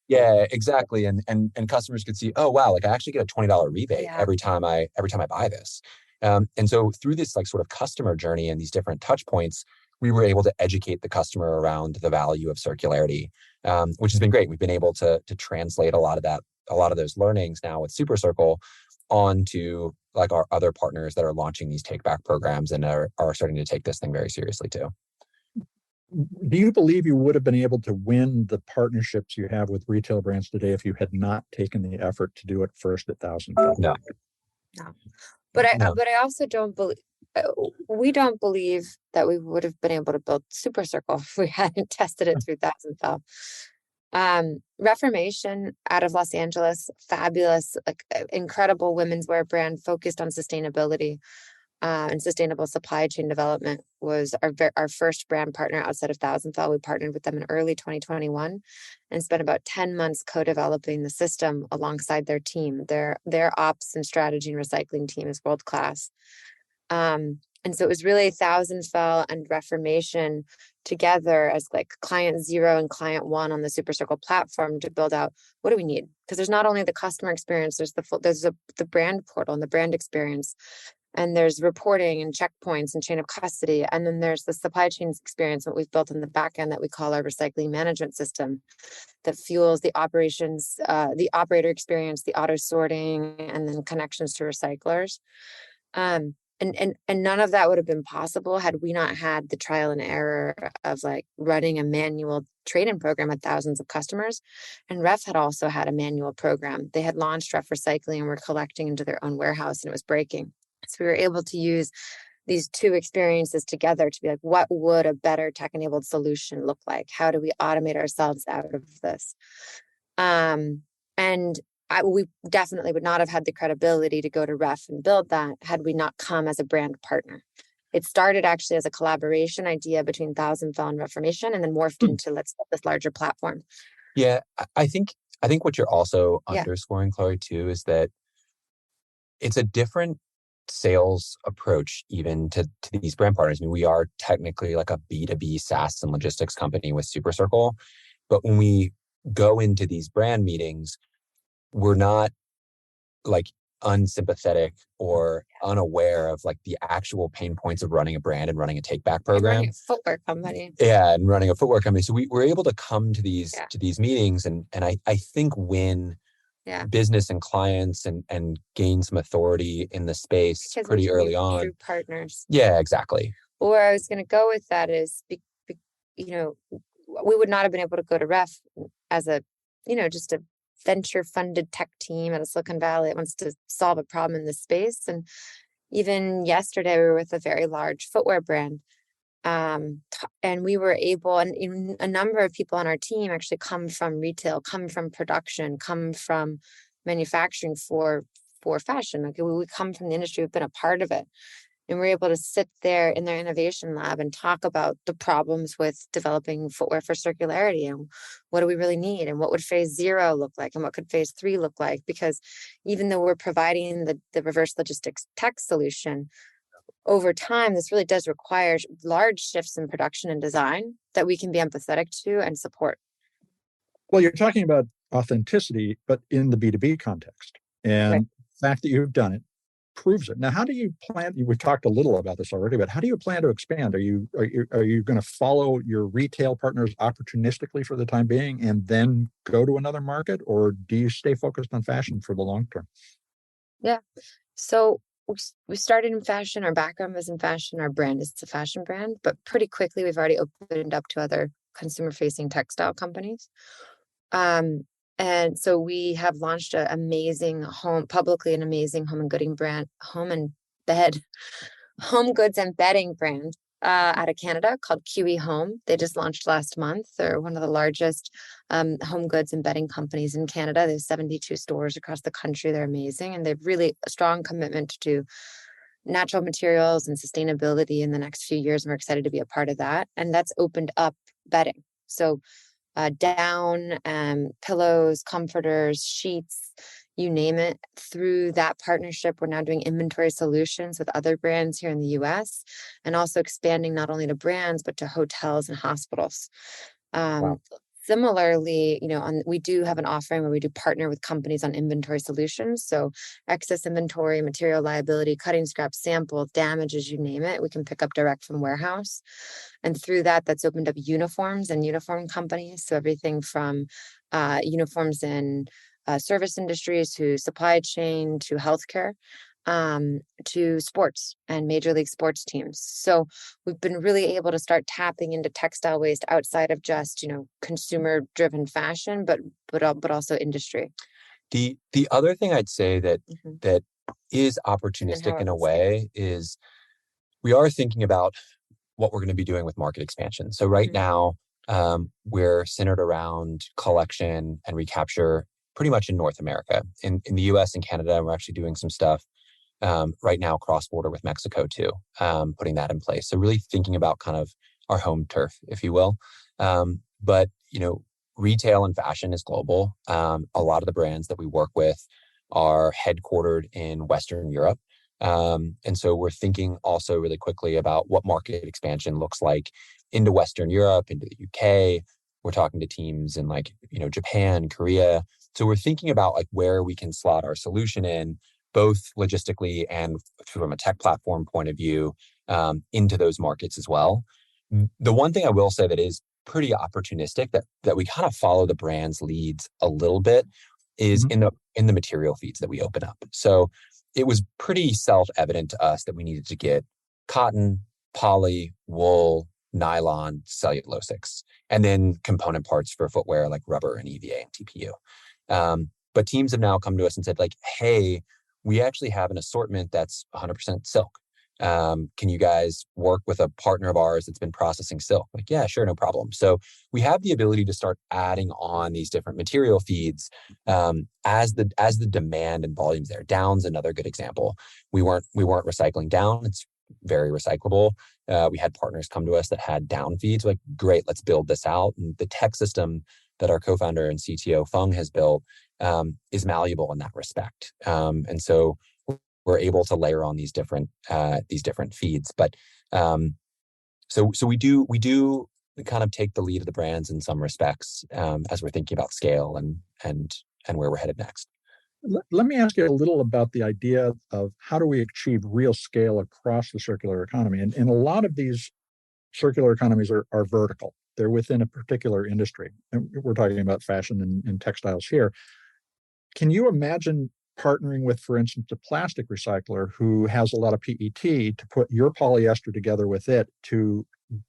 S3: yeah, exactly. And customers could see, oh wow, like I actually get a $20 rebate every time I buy this. And so through this like sort of customer journey and these different touch points, we were able to educate the customer around the value of circularity, which has been great. We've been able to translate a lot of those learnings now with SuperCircle onto like our other partners that are launching these take back programs and are starting to take this thing very seriously too.
S1: Do you believe you would have been able to win the partnerships you have with retail brands today if you had not taken the effort to do it first at 1,000?
S3: No.
S2: But I also don't believe, we don't believe that we would have been able to build SuperCircle if we hadn't tested it through 1,000. Reformation out of Los Angeles, fabulous, like incredible women's wear brand focused on sustainability and sustainable supply chain development, was our first brand partner outside of 1,000. We partnered with them in early 2021 and spent about 10 months co-developing the system alongside their team. Their ops and strategy and recycling team is world-class. And so it was really 1,000 and Reformation together as like client 0 and client 1 on the SuperCircle platform to build out, what do we need? Because there's not only the customer experience, there's the brand portal and the brand experience, and there's reporting and checkpoints and chain of custody. And then there's the supply chain experience, what we've built in the back end that we call our recycling management system that fuels the operations, the operator experience, the auto sorting, and then connections to recyclers. And none of that would have been possible had we not had the trial and error of like running a manual trade-in program with thousands of customers. And Ref had also had a manual program. They had launched Ref Recycling and were collecting into their own warehouse, and it was breaking. So we were able to use these two experiences together to be like, what would a better tech-enabled solution look like? How do we automate ourselves out of this? We definitely would not have had the credibility to go to Ref and build that had we not come as a brand partner. It started actually as a collaboration idea between 1,000 and Reformation, and then morphed into let's build this larger platform.
S3: Yeah, I think what you're also underscoring, Chloe, too, is that it's a different sales approach even to these brand partners. I mean, we are technically like a B2B SaaS and logistics company with SuperCircle, but when we go into these brand meetings, we're not like unsympathetic or unaware of like the actual pain points of running a brand and running a take back program.
S2: And running a footwear company.
S3: Yeah, and running a footwear company. So we're able to come to these meetings and I think win business and clients and gain some authority in the space because pretty early on.
S2: True partners.
S3: Yeah, exactly.
S2: Where I was going to go with that is, we would not have been able to go to Ref as a, just a venture funded tech team at a Silicon Valley that wants to solve a problem in this space. And even yesterday, we were with a very large footwear brand. And we were able, and a number of people on our team actually come from retail, come from production, come from manufacturing for fashion. Like we come from the industry, we've been a part of it. And we're able to sit there in their innovation lab and talk about the problems with developing footwear for circularity, and what do we really need, and what would phase 0 look like, and what could phase 3 look like. Because even though we're providing the reverse logistics tech solution, over time, this really does require large shifts in production and design that we can be empathetic to and support.
S1: Well, you're talking about authenticity, but in the B2B context. And
S2: Right.
S1: the fact that you've done it proves it. Now, how do you plan? We've talked a little about this already, but how do you plan to expand? Are you going to follow your retail partners opportunistically for the time being and then go to another market, or do you stay focused on fashion for the long term?
S2: Yeah. So we started in fashion. Our background was in fashion. Our brand is a fashion brand, but pretty quickly we've already opened up to other consumer-facing textile companies. And so we have launched an amazing home goods and bedding brand out of Canada called QE Home. They just launched last month. They're one of the largest home goods and bedding companies in Canada. They have 72 stores across the country. They're amazing. And they've really a strong commitment to natural materials and sustainability in the next few years. And we're excited to be a part of that. And that's opened up bedding. So down, pillows, comforters, sheets, you name it. Through that partnership, we're now doing inventory solutions with other brands here in the US, and also expanding not only to brands, but to hotels and hospitals.
S1: Wow.
S2: Similarly, we do have an offering where we do partner with companies on inventory solutions. So excess inventory, material liability, cutting scrap, samples, damages, you name it, we can pick up direct from warehouse. And through that, that's opened up uniforms and uniform companies. So everything from uniforms in service industries to supply chain to healthcare, to sports and major league sports teams. So we've been really able to start tapping into textile waste outside of just, consumer driven fashion, but also industry.
S3: The other thing I'd say that is opportunistic in a way is we are thinking about what we're going to be doing with market expansion. So right now, we're centered around collection and recapture pretty much in North America. In the US and Canada, we're actually doing some stuff right now cross-border with Mexico too, putting that in place. So really thinking about kind of our home turf, if you will. But, retail and fashion is global. A lot of the brands that we work with are headquartered in Western Europe. And so we're thinking also really quickly about what market expansion looks like into Western Europe, into the UK. We're talking to teams in Japan, Korea. So we're thinking about where we can slot our solution in, both logistically and from a tech platform point of view, into those markets as well. The one thing I will say that is pretty opportunistic, that we kind of follow the brand's leads a little bit, is in the material feeds that we open up. So it was pretty self-evident to us that we needed to get cotton, poly, wool, nylon, cellulosics, and then component parts for footwear like rubber and EVA and TPU. But teams have now come to us and said, hey, we actually have an assortment that's 100% silk. Can you guys work with a partner of ours that's been processing silk? Yeah, sure, no problem. So we have the ability to start adding on these different material feeds as the demand and volumes there. Down's another good example. We weren't recycling down. It's very recyclable. We had partners come to us that had down feeds. Great, let's build this out. And the tech system that our co-founder and CTO Feng has built is malleable in that respect. And so we're able to layer on these different feeds. But so we do kind of take the lead of the brands in some respects as we're thinking about scale and where we're headed next.
S1: Let me ask you a little about the idea of how do we achieve real scale across the circular economy. And a lot of these circular economies are vertical. They're within a particular industry. And we're talking about fashion and textiles here. Can you imagine partnering with, for instance, a plastic recycler who has a lot of PET to put your polyester together with it to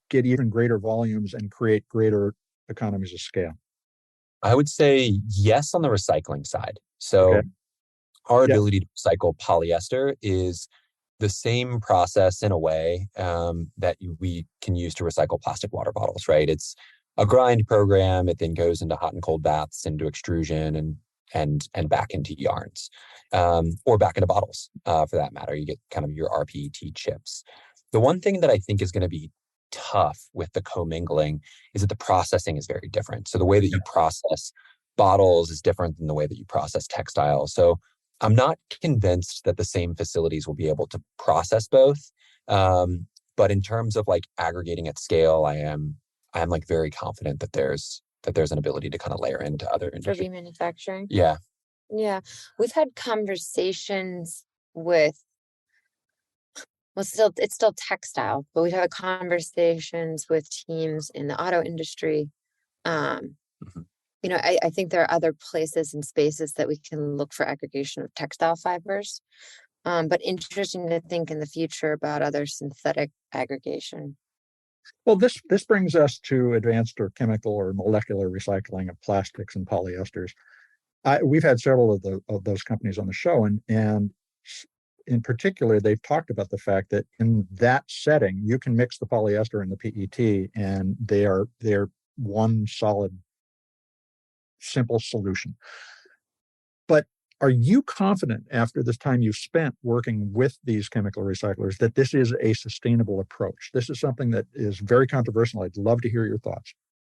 S1: get even greater volumes and create greater economies of scale?
S3: I would say yes on the recycling side. So our ability to recycle polyester is the same process in a way that we can use to recycle plastic water bottles, right? It's a grind program. It then goes into hot and cold baths, into extrusion, and back into yarns, or back into bottles, for that matter. You get kind of your rPET chips. The one thing that I think is going to be tough with the commingling is that the processing is very different. So the way that you process bottles is different than the way that you process textiles. So I'm not convinced that the same facilities will be able to process both. But in terms of like aggregating at scale, I'm like very confident that there's an ability to kind of layer into other industries.
S2: For remanufacturing?
S3: Yeah.
S2: Yeah. We've had conversations with, well, it's still textile, but we've had conversations with teams in the auto industry. I think there are other places and spaces that we can look for aggregation of textile fibers. But interesting to think in the future about other synthetic aggregation.
S1: Well, this brings us to advanced or chemical or molecular recycling of plastics and polyesters. We've had several of those companies on the show, and in particular, they've talked about the fact that in that setting, you can mix the polyester and the PET, and they're one solid, simple solution. But are you confident after this time you've spent working with these chemical recyclers that this is a sustainable approach? This is something that is very controversial. I'd love to hear your thoughts.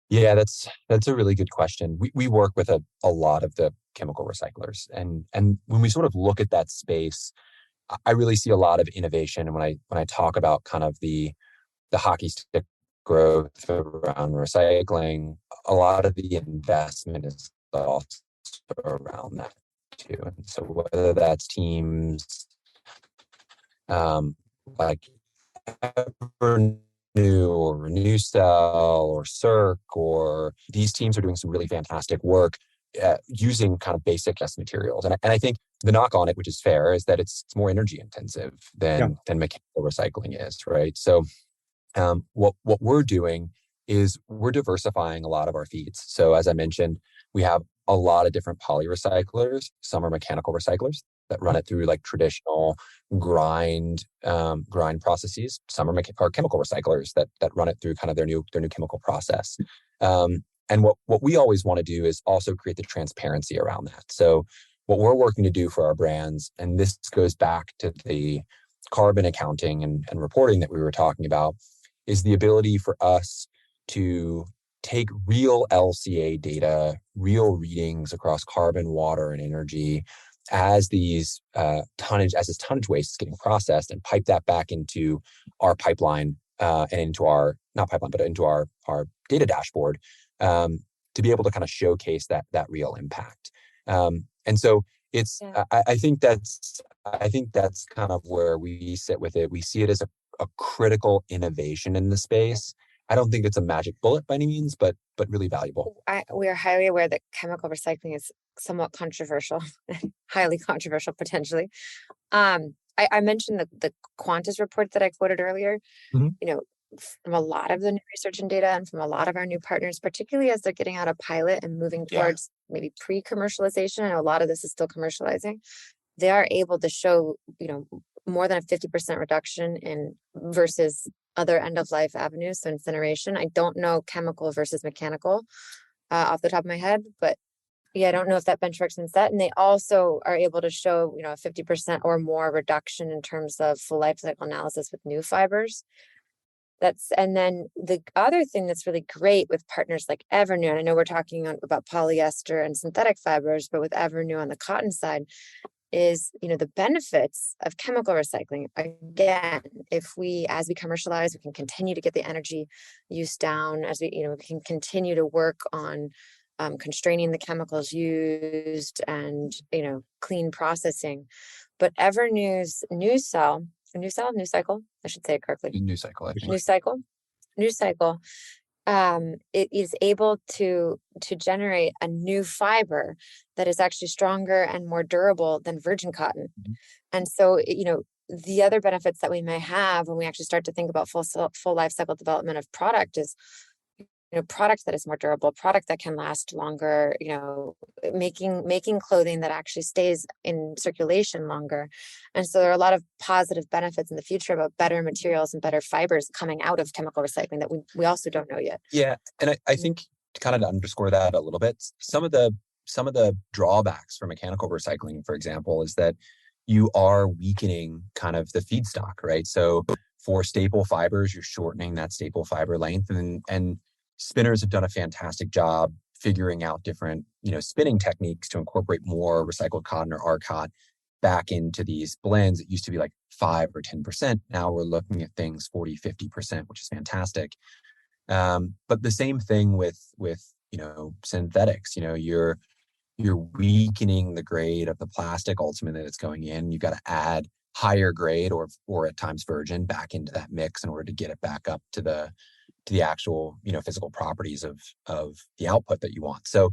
S3: Yeah, that's a really good question. We work with a lot of the chemical recyclers, and when we sort of look at that space, I really see a lot of innovation. And when I talk about kind of the hockey stick growth around recycling, a lot of the investment is also around that too. And so whether that's teams like Evernew or RenewCell or Circ, or these teams are doing some really fantastic work using kind of basic test materials. And I think the knock on it, which is fair, is that it's more energy intensive than mechanical recycling is, right? So what we're doing is we're diversifying a lot of our feeds. So as I mentioned, we have a lot of different poly recyclers. Some are mechanical recyclers that run it through like traditional grind processes. Some are chemical recyclers that run it through kind of their new chemical process. And what we always want to do is also create the transparency around that. So what we're working to do for our brands, and this goes back to the carbon accounting and reporting that we were talking about, is the ability for us to take real LCA data, real readings across carbon, water, and energy as this tonnage waste is getting processed, and pipe that back into our pipeline and into our, not pipeline, but into our data dashboard to be able to kind of showcase that real impact. And so it's, I think that's kind of where we sit with it. We see it as a critical innovation in the space. I don't think it's a magic bullet by any means, but really valuable.
S2: We are highly aware that chemical recycling is somewhat controversial, highly controversial potentially. I mentioned the Qantas report that I quoted earlier. Mm-hmm. From a lot of the new research and data, and from a lot of our new partners, particularly as they're getting out of pilot and moving towards maybe pre-commercialization, I know a lot of this is still commercializing, they are able to show, more than a 50% reduction in versus other end-of-life avenues. So incineration, I don't know chemical versus mechanical off the top of my head, but I don't know if that benchmark's been set. And they also are able to show, a 50% or more reduction in terms of full life cycle analysis with new fibers. And then the other thing that's really great with partners like Evernew, and I know we're talking about polyester and synthetic fibers, but with Evernew on the cotton side, is, the benefits of chemical recycling. Again, as we commercialize, we can continue to get the energy use down, as we can continue to work on constraining the chemicals used and, clean processing. But Evernew's NewCycle, I should say it correctly.
S3: NewCycle, I think.
S2: NewCycle. It is able to generate a new fiber that is actually stronger and more durable than virgin cotton. Mm-hmm. And so, the other benefits that we may have when we actually start to think about full life cycle development of product is, product that is more durable, product that can last longer, making clothing that actually stays in circulation longer. And so there are a lot of positive benefits in the future about better materials and better fibers coming out of chemical recycling that we also don't know yet.
S3: Yeah. And I think to kind of underscore that a little bit, some of the some of the drawbacks for mechanical recycling, for example, is that you are weakening kind of the feedstock, right? So for staple fibers, you're shortening that staple fiber length, and spinners have done a fantastic job figuring out different, spinning techniques to incorporate more recycled cotton or RCOT back into these blends. It used to be like 5 or 10%. Now we're looking at things 40, 50%, which is fantastic. But the same thing with synthetics. You're weakening the grade of the plastic ultimately that's going in. You've got to add higher grade or at times virgin back into that mix in order to get it back up to the actual physical properties of the output that you want. So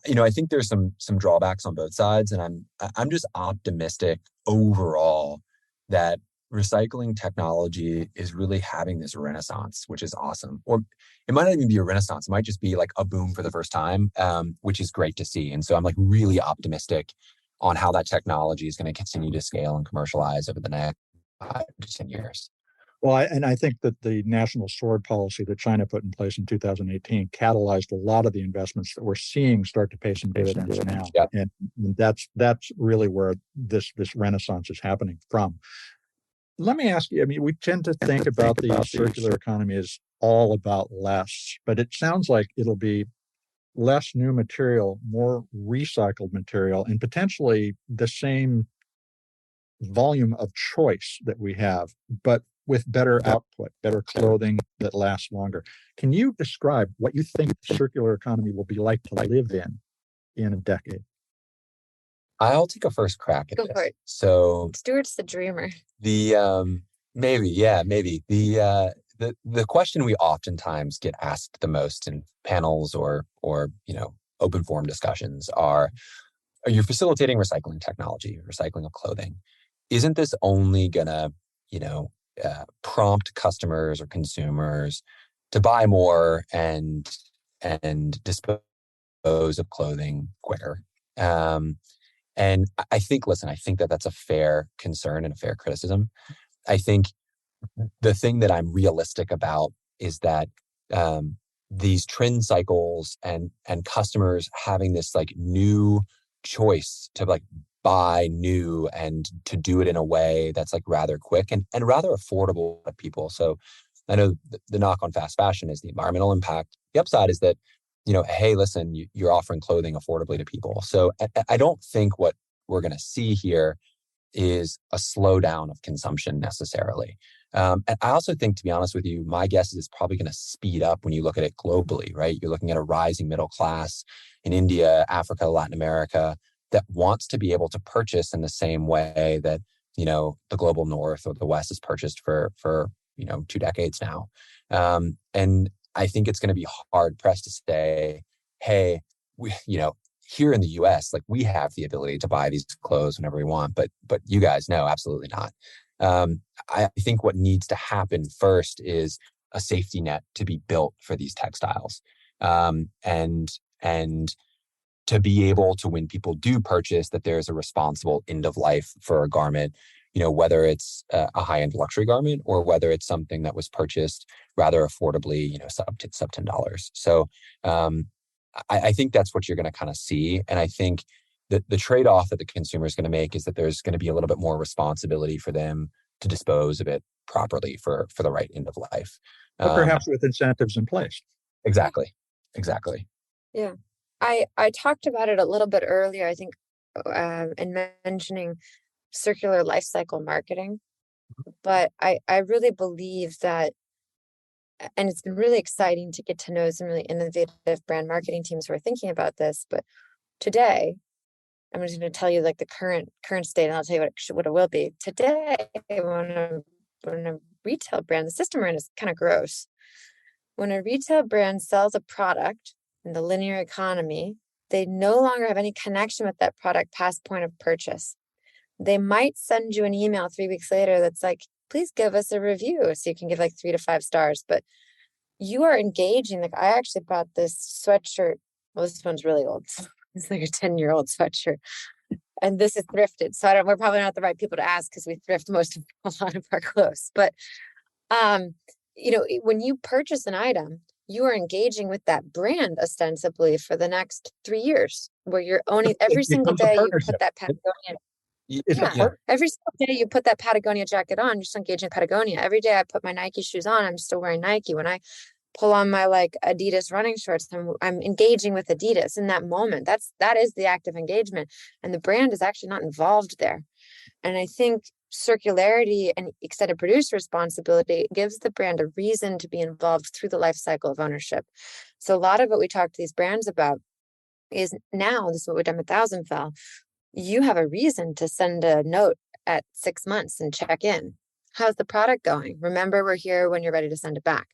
S3: I think there's some drawbacks on both sides, and I'm just optimistic overall that recycling technology is really having this renaissance, which is awesome. Or it might not even be a renaissance; it might just be like a boom for the first time, which is great to see. And so I'm like really optimistic on how that technology is going to continue to scale and commercialize over the next 5 to 10 years.
S1: Well, I think that the national sword policy that China put in place in 2018 catalyzed a lot of the investments that we're seeing start to pay some dividends now.
S3: Yep.
S1: And that's really where this renaissance is happening from. Let me ask you, we tend to think about the circular economy as all about less, but it sounds like it'll be less new material, more recycled material, and potentially the same volume of choice that we have, but with better output, better clothing that lasts longer. Can you describe what you think the circular economy will be like to live in a decade?
S3: I'll take a first crack at
S2: Go
S3: this.
S2: for it.
S3: So
S2: Stuart's the dreamer.
S3: Maybe. The question we oftentimes get asked the most in panels or open forum discussions are you facilitating recycling technology, recycling of clothing? Isn't this only gonna, prompt customers or consumers to buy more and dispose of clothing quicker? And I think that that's a fair concern and a fair criticism. I think the thing that I'm realistic about is that these trend cycles and customers having this like new choice to like buy new and to do it in a way that's like rather quick and rather affordable to people. So I know the knock on fast fashion is the environmental impact. The upside is that, hey, listen, you're offering clothing affordably to people. So I don't think what we're going to see here is a slowdown of consumption necessarily. And I also think, to be honest with you, my guess is it's probably going to speed up when you look at it globally, right? You're looking at a rising middle class in India, Africa, Latin America that wants to be able to purchase in the same way that, the global north or the west has purchased for 2 decades now. And I think it's going to be hard pressed to say, hey, here in the US, like we have the ability to buy these clothes whenever we want, but you guys, no, absolutely not. I think what needs to happen first is a safety net to be built for these textiles. And to be able to, when people do purchase, that there's a responsible end of life for a garment, whether it's a high-end luxury garment or whether it's something that was purchased rather affordably, sub $10. So I think that's what you're going to kind of see. And I think that the trade-off that the consumer is going to make is that there's going to be a little bit more responsibility for them to dispose of it properly for the right end of life.
S1: But perhaps with incentives in place.
S3: Exactly.
S2: Yeah. I talked about it a little bit earlier, I think, in mentioning circular life cycle marketing. But I really believe that, and it's been really exciting to get to know some really innovative brand marketing teams who are thinking about this. But today, I'm just going to tell you like the current state, and I'll tell you what it will be. Today, when a retail brand, the system we're in is kind of gross. When a retail brand sells a product in the linear economy, they no longer have any connection with that product past point of purchase. They might send you an email 3 weeks later that's like, please give us a review. So you can give like 3 to 5 stars, but you are engaging. Like I actually bought this sweatshirt. Well, this one's really old. It's like a 10-year-old sweatshirt. And this is thrifted. So we're probably not the right people to ask because we thrift a lot of our clothes. But, when you purchase an item, you are engaging with that brand ostensibly for the next 3 years, where you're owning every single
S1: becomes a
S2: day you
S1: partnership.
S2: put that Patagonia.
S1: It's a part.
S2: Every single day you put that Patagonia jacket on, you're just engaging Patagonia. Every day I put my Nike shoes on, I'm still wearing Nike. When I pull on my like Adidas running shorts, I'm engaging with Adidas in that moment. That is the act of engagement, and the brand is actually not involved there. And I think circularity and extended producer responsibility gives the brand a reason to be involved through the life cycle of ownership. So a lot of what we talk to these brands about is now, this is what we've done with Thousandfell. You have a reason to send a note at 6 months and check in. How's the product going? Remember, we're here when you're ready to send it back.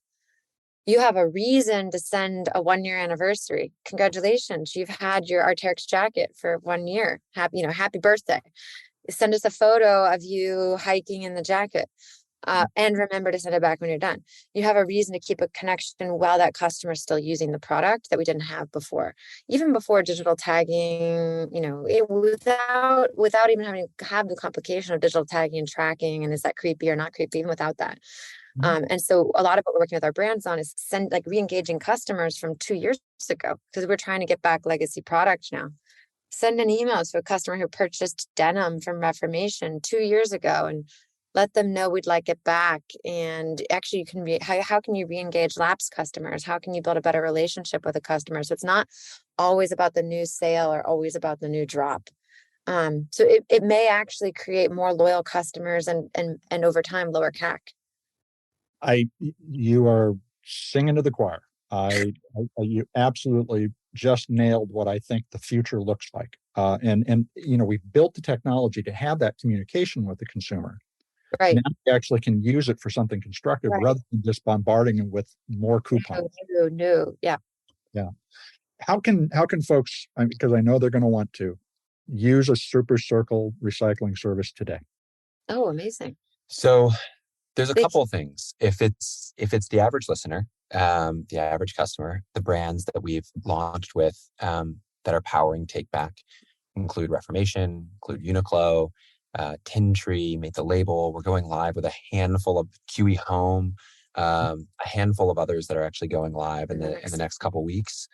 S2: You have a reason to send a 1-year anniversary. Congratulations, you've had your Arc'teryx jacket for 1 year. Happy birthday. Send us a photo of you hiking in the jacket. And remember to send it back when you're done. You have a reason to keep a connection while that customer is still using the product that we didn't have before. Even before digital tagging, without even having to have the complication of digital tagging and tracking, and is that creepy or not creepy, even without that. And so a lot of what we're working with our brands on is re-engaging customers from 2 years ago, because we're trying to get back legacy product now. Send an email to a customer who purchased denim from Reformation 2 years ago and let them know we'd like it back. And actually, how can you re-engage lapsed customers? How can you build a better relationship with a customer? So it's not always about the new sale or always about the new drop. So it may actually create more loyal customers and over time lower CAC.
S1: You are singing to the choir. You absolutely just nailed what I think the future looks like. And we've built the technology to have that communication with the consumer.
S2: Right.
S1: Now we actually can use it for something constructive, right, rather than just bombarding them with more coupons.
S2: No. Yeah.
S1: How can folks, because I know they're going to want to, use a SuperCircle recycling service today?
S2: Oh, amazing.
S3: So there's a couple of things. If it's the average listener, the average customer, the brands that we've launched with that are powering Take Back include Reformation, include Uniqlo, Tin Tree, Made the Label. We're going live with a handful of QE Home, a handful of others that are actually going live in the next couple of weeks.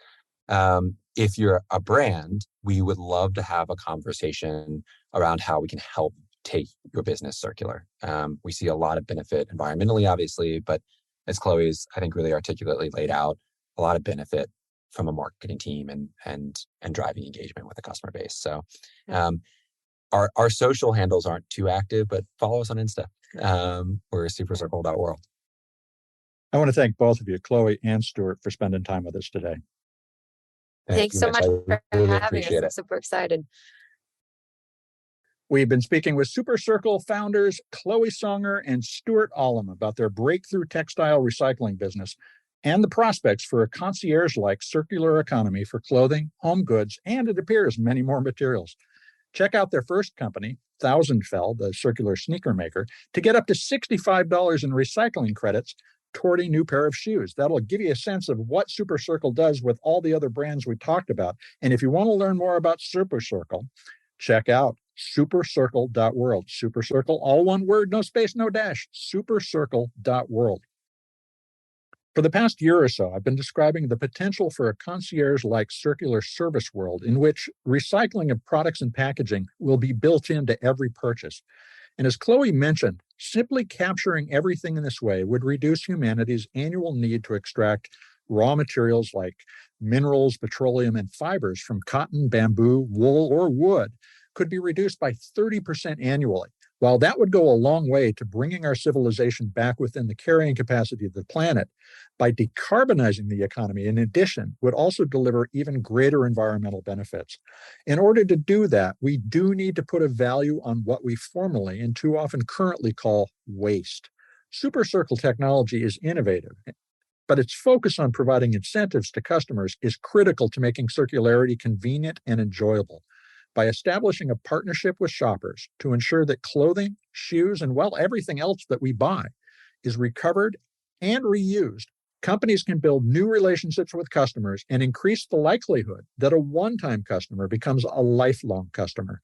S3: If you're a brand, we would love to have a conversation around how we can help take your business circular. We see a lot of benefit environmentally, obviously, but as Chloe's, I think, really articulately laid out, a lot of benefit from a marketing team and driving engagement with the customer base. So our social handles aren't too active, but follow us on Insta. We're SuperCircle.world.
S1: I want to thank both of you, Chloe and Stuart, for spending time with us today.
S2: Thanks so much for having us. I'm super excited.
S1: We've been speaking with SuperCircle founders Chloe Songer and Stuart Olam about their breakthrough textile recycling business and the prospects for a concierge-like circular economy for clothing, home goods, and, it appears, many more materials. Check out their first company, Thousandfell, the circular sneaker maker, to get up to $65 in recycling credits toward a new pair of shoes. That'll give you a sense of what SuperCircle does with all the other brands we talked about. And if you want to learn more about SuperCircle, check out SuperCircle.world. SuperCircle, all one word, no space, no dash. SuperCircle.world. For the past year or so, I've been describing the potential for a concierge-like circular service world in which recycling of products and packaging will be built into every purchase. And as Chloe mentioned, simply capturing everything in this way would reduce humanity's annual need to extract raw materials like minerals, petroleum, and fibers from cotton, bamboo, wool, or wood could be reduced by 30% annually. While that would go a long way to bringing our civilization back within the carrying capacity of the planet, by decarbonizing the economy, in addition, would also deliver even greater environmental benefits. In order to do that, we do need to put a value on what we formerly and too often currently call waste. SuperCircle technology is innovative, but its focus on providing incentives to customers is critical to making circularity convenient and enjoyable. By establishing a partnership with shoppers to ensure that clothing, shoes, and, well, everything else that we buy is recovered and reused Companies can build new relationships with customers and increase the likelihood that a one-time customer becomes a lifelong customer.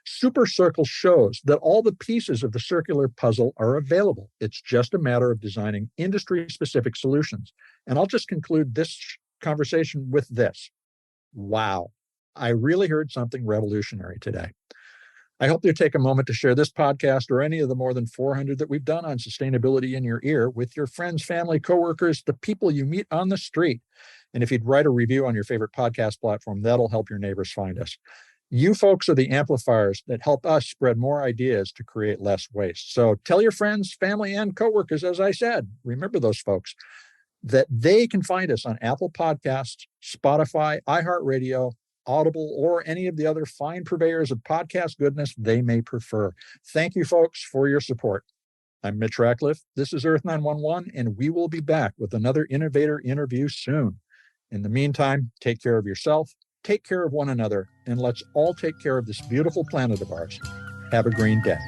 S1: SuperCircle shows that all the pieces of the circular puzzle are available. It's just a matter of designing industry-specific solutions. And I'll just conclude this conversation with this. Wow, I really heard something revolutionary today. I hope you take a moment to share this podcast or any of the more than 400 that we've done on sustainability in your ear with your friends, family, coworkers, the people you meet on the street. And if you'd write a review on your favorite podcast platform, that'll help your neighbors find us. You folks are the amplifiers that help us spread more ideas to create less waste. So tell your friends, family, and coworkers, as I said, remember those folks, that they can find us on Apple Podcasts, Spotify, iHeartRadio, Audible, or any of the other fine purveyors of podcast goodness they may prefer. Thank you, folks, for your support. I'm Mitch Ratcliffe. This is Earth911, and we will be back with another innovator interview soon. In the meantime, take care of yourself, take care of one another, and let's all take care of this beautiful planet of ours. Have a green day.